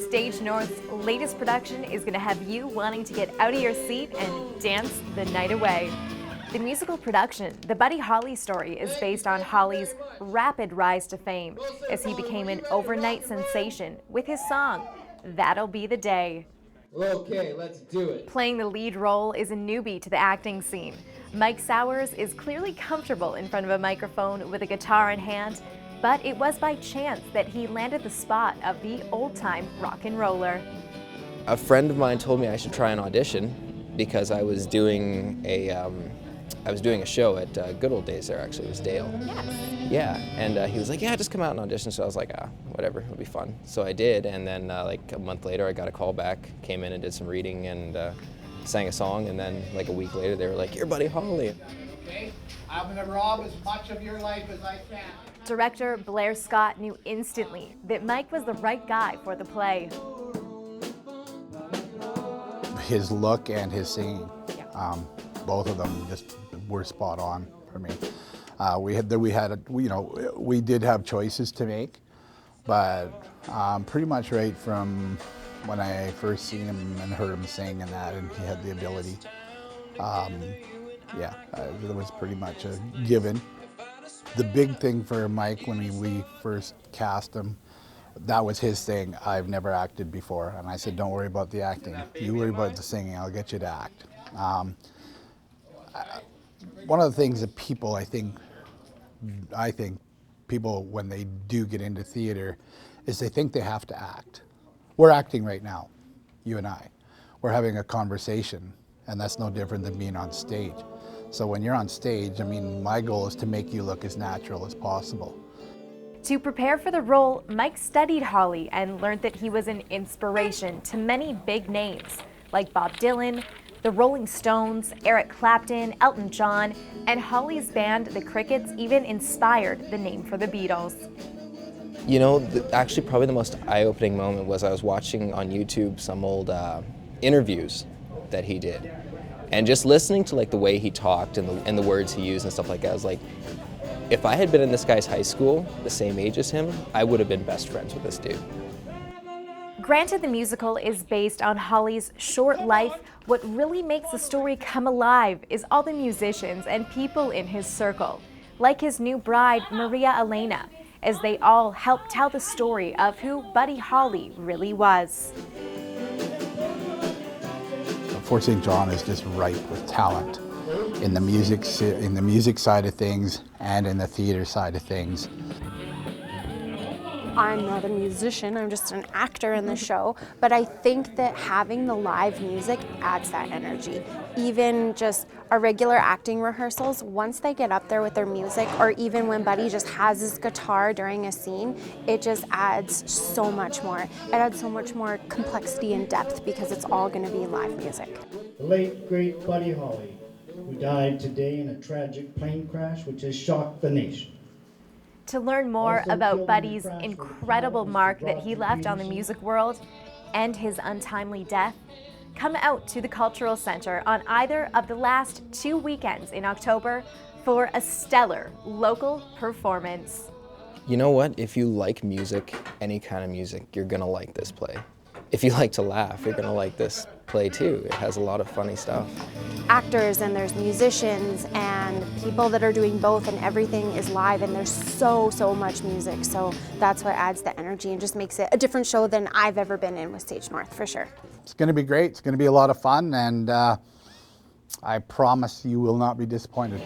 Stage North's latest production is going to have you wanting to get out of your seat and dance the night away. The musical production, The Buddy Holly Story, is based on Holly's rapid rise to fame as he became an overnight sensation with his song, That'll Be the Day. Okay, let's do it. Playing the lead role is a newbie to the acting scene. Mike Sowers is clearly comfortable in front of a microphone with a guitar in hand, but it was by chance that he landed the spot of the old-time rock and roller. A friend of mine told me I should try an audition because I was doing a show at Good Old Days there, actually. It was Dale. Yes. Yeah, and he was like, yeah, just come out and audition. So I was like, whatever, it'll be fun. So I did, and then like a month later I got a call back, came in and did some reading and sang a song, and then like a week later they were like, you're Buddy Holly. Okay, I'm gonna rob as much of your life as I can. Director Blair Scott knew instantly that Mike was the right guy for the play. His look and his singing, both of them just were spot on for me. We did have choices to make, but pretty much right from when I first seen him and heard him sing and he had the ability. It was pretty much a given. The big thing for Mike when we first cast him, that was his thing. I've never acted before, and I said, don't worry about the acting. You worry about the singing, I'll get you to act. One of the things that people, I think people, when they do get into theater, is they think they have to act. We're acting right now, you and I. We're having a conversation, and that's no different than being on stage. So when you're on stage, I mean, my goal is to make you look as natural as possible. To prepare for the role, Mike studied Holly and learned that he was an inspiration to many big names like Bob Dylan, the Rolling Stones, Eric Clapton, Elton John, and Holly's band, the Crickets, even inspired the name for the Beatles. You know, actually probably the most eye-opening moment was I was watching on YouTube some old interviews that he did. And just listening to like the way he talked and the words he used and stuff like that, I was like, if I had been in this guy's high school, the same age as him, I would have been best friends with this dude. Granted, the musical is based on Holly's short life, what really makes the story come alive is all the musicians and people in his circle, like his new bride, Maria Elena, as they all help tell the story of who Buddy Holly really was. Fort St. John is just ripe with talent in the music side of things and in the theater side of things. I'm not a musician, I'm just an actor in the show, but I think that having the live music adds that energy. Even just our regular acting rehearsals, once they get up there with their music, or even when Buddy just has his guitar during a scene, it just adds so much more. It adds so much more complexity and depth because it's all going to be live music. The late, great Buddy Holly, who died today in a tragic plane crash which has shocked the nation. To learn more about Buddy's incredible mark that he left on the music world and his untimely death, come out to the Cultural Center on either of the last 2 weekends in October for a stellar local performance. You know what? If you like music, any kind of music, you're gonna like this play. If you like to laugh, you're gonna like this play too. It has a lot of funny stuff. Actors and there's musicians and people that are doing both, and everything is live, and there's so much music. So that's what adds the energy and just makes it a different show than I've ever been in with Stage North, for sure. It's going to be great. It's going to be a lot of fun, and I promise you will not be disappointed.